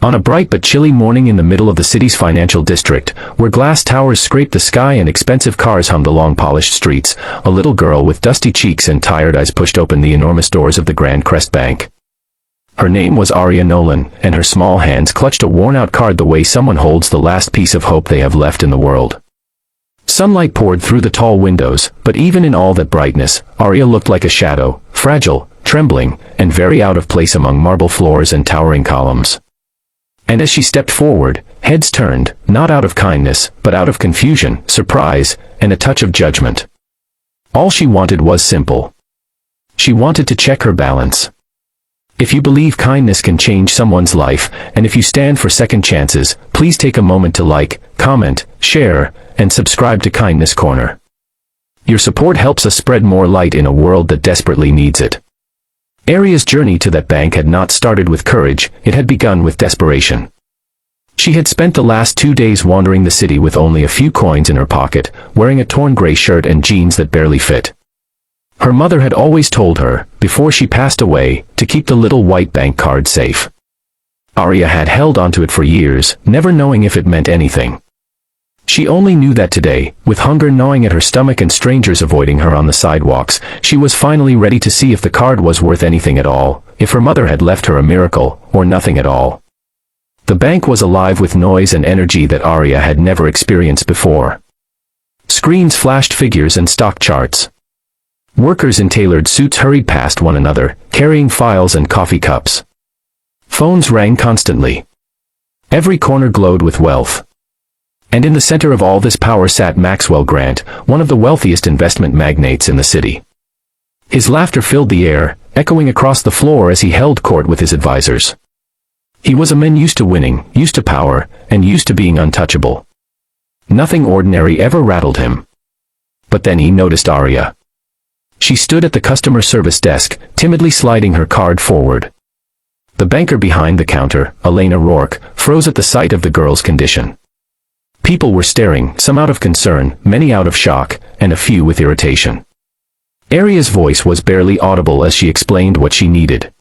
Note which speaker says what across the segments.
Speaker 1: On a bright but chilly morning in the middle of the city's financial district, where glass towers scraped the sky and expensive cars hummed along polished streets, a little girl with dusty cheeks and tired eyes pushed open the enormous doors of the Grand Crest Bank. Her name was Aria Nolan, and her small hands clutched a worn-out card the way someone holds the last piece of hope they have left in the world. Sunlight poured through the tall windows, but even in all that brightness, Aria looked like a shadow, fragile, trembling, and very out of place among marble floors and towering columns. And as she stepped forward, heads turned, not out of kindness, but out of confusion, surprise, and a touch of judgment. All she wanted was simple. She wanted to check her balance. If you believe kindness can change someone's life, and if you stand for second chances, please take a moment to like, comment, share, and subscribe to Kindness Corner. Your support helps us spread more light in a world that desperately needs it. Aria's journey to that bank had not started with courage, it had begun with desperation. She had spent the last 2 days wandering the city with only a few coins in her pocket, wearing a torn gray shirt and jeans that barely fit. Her mother had always told her, before she passed away, to keep the little white bank card safe. Aria had held onto it for years, never knowing if it meant anything. She only knew that today, with hunger gnawing at her stomach and strangers avoiding her on the sidewalks, she was finally ready to see if the card was worth anything at all, if her mother had left her a miracle, or nothing at all. The bank was alive with noise and energy that Aria had never experienced before. Screens flashed figures and stock charts. Workers in tailored suits hurried past one another, carrying files and coffee cups. Phones rang constantly. Every corner glowed with wealth. And in the center of all this power sat Maxwell Grant, one of the wealthiest investment magnates in the city. His laughter filled the air, echoing across the floor as he held court with his advisors. He was a man used to winning, used to power, and used to being untouchable. Nothing ordinary ever rattled him. But then he noticed Aria. She stood at the customer service desk, timidly sliding her card forward. The banker behind the counter, Elena Rourke, froze at the sight of the girl's condition. People were staring, some out of concern, many out of shock, and a few with irritation. Aria's voice was barely audible as she explained what she needed.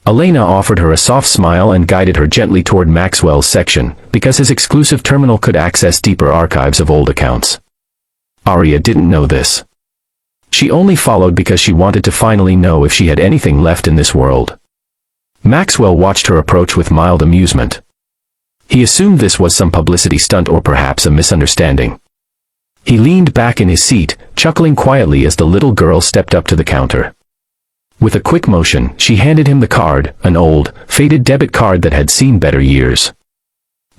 Speaker 1: Elena offered her a soft smile and guided her gently toward Maxwell's section, because his exclusive terminal could access deeper archives of old accounts. Aria didn't know this. She only followed because she wanted to finally know if she had anything left in this world. Maxwell watched her approach with mild amusement. He assumed this was some publicity stunt or perhaps a misunderstanding. He leaned back in his seat, chuckling quietly as the little girl stepped up to the counter. With a quick motion, she handed him the card, an old, faded debit card that had seen better years.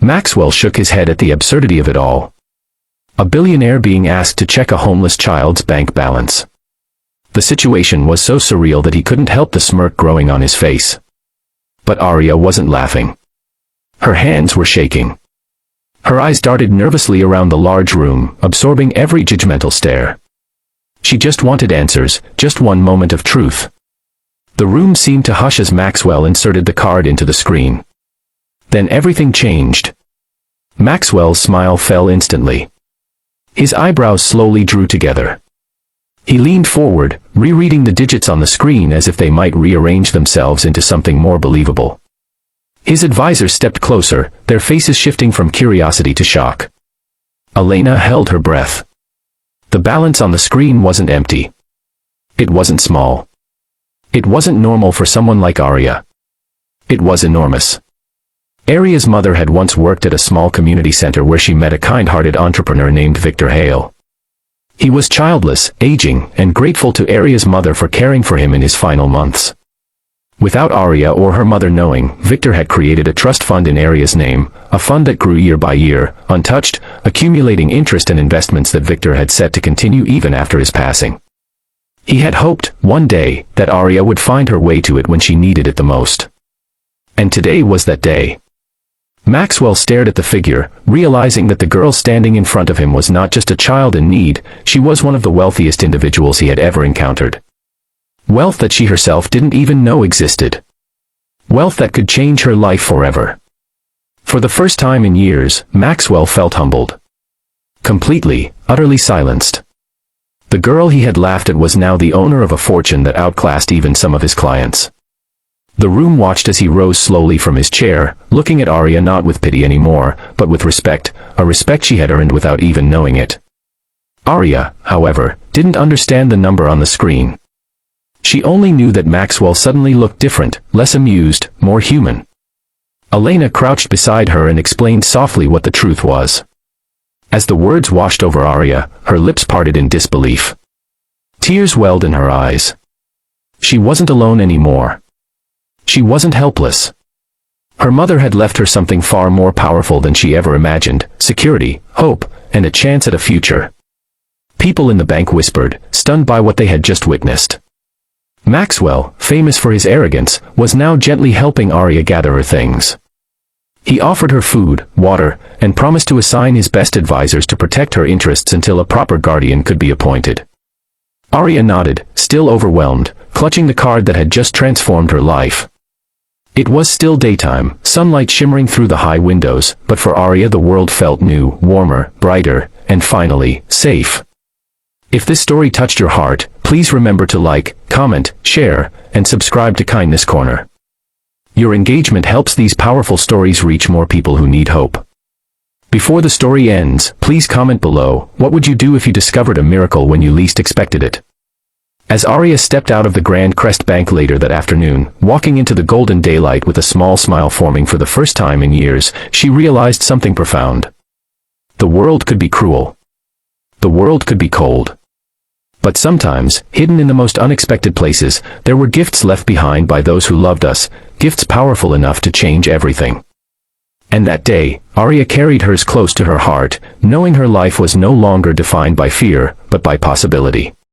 Speaker 1: Maxwell shook his head at the absurdity of it all. A billionaire being asked to check a homeless child's bank balance. The situation was so surreal that he couldn't help the smirk growing on his face. But Aria wasn't laughing. Her hands were shaking. Her eyes darted nervously around the large room, absorbing every judgmental stare. She just wanted answers, just one moment of truth. The room seemed to hush as Maxwell inserted the card into the screen. Then everything changed. Maxwell's smile fell instantly. His eyebrows slowly drew together. He leaned forward, rereading the digits on the screen as if they might rearrange themselves into something more believable. His advisors stepped closer, their faces shifting from curiosity to shock. Elena held her breath. The balance on the screen wasn't empty. It wasn't small. It wasn't normal for someone like Aria. It was enormous. Aria's mother had once worked at a small community center where she met a kind-hearted entrepreneur named Victor Hale. He was childless, aging, and grateful to Aria's mother for caring for him in his final months. Without Aria or her mother knowing, Victor had created a trust fund in Aria's name, a fund that grew year by year, untouched, accumulating interest and investments that Victor had set to continue even after his passing. He had hoped, one day, that Aria would find her way to it when she needed it the most. And today was that day. Maxwell stared at the figure, realizing that the girl standing in front of him was not just a child in need, she was one of the wealthiest individuals he had ever encountered. Wealth that she herself didn't even know existed. Wealth that could change her life forever. For the first time in years, Maxwell felt humbled. Completely, utterly silenced. The girl he had laughed at was now the owner of a fortune that outclassed even some of his clients. The room watched as he rose slowly from his chair, looking at Arya not with pity anymore, but with respect, a respect she had earned without even knowing it. Arya, however, didn't understand the number on the screen. She only knew that Maxwell suddenly looked different, less amused, more human. Elena crouched beside her and explained softly what the truth was. As the words washed over Arya, her lips parted in disbelief. Tears welled in her eyes. She wasn't alone anymore. She wasn't helpless. Her mother had left her something far more powerful than she ever imagined: security, hope, and a chance at a future. People in the bank whispered, stunned by what they had just witnessed. Maxwell, famous for his arrogance, was now gently helping Arya gather her things. He offered her food, water, and promised to assign his best advisors to protect her interests until a proper guardian could be appointed. Arya nodded, still overwhelmed, clutching the card that had just transformed her life. It was still daytime, sunlight shimmering through the high windows, but for Arya the world felt new, warmer, brighter, and finally, safe. If this story touched your heart, please remember to like, comment, share, and subscribe to Kindness Corner. Your engagement helps these powerful stories reach more people who need hope. Before the story ends, please comment below, what would you do if you discovered a miracle when you least expected it? As Arya stepped out of the Grand Crest Bank later that afternoon, walking into the golden daylight with a small smile forming for the first time in years, she realized something profound. The world could be cruel. The world could be cold. But sometimes, hidden in the most unexpected places, there were gifts left behind by those who loved us, gifts powerful enough to change everything. And that day, Arya carried hers close to her heart, knowing her life was no longer defined by fear, but by possibility.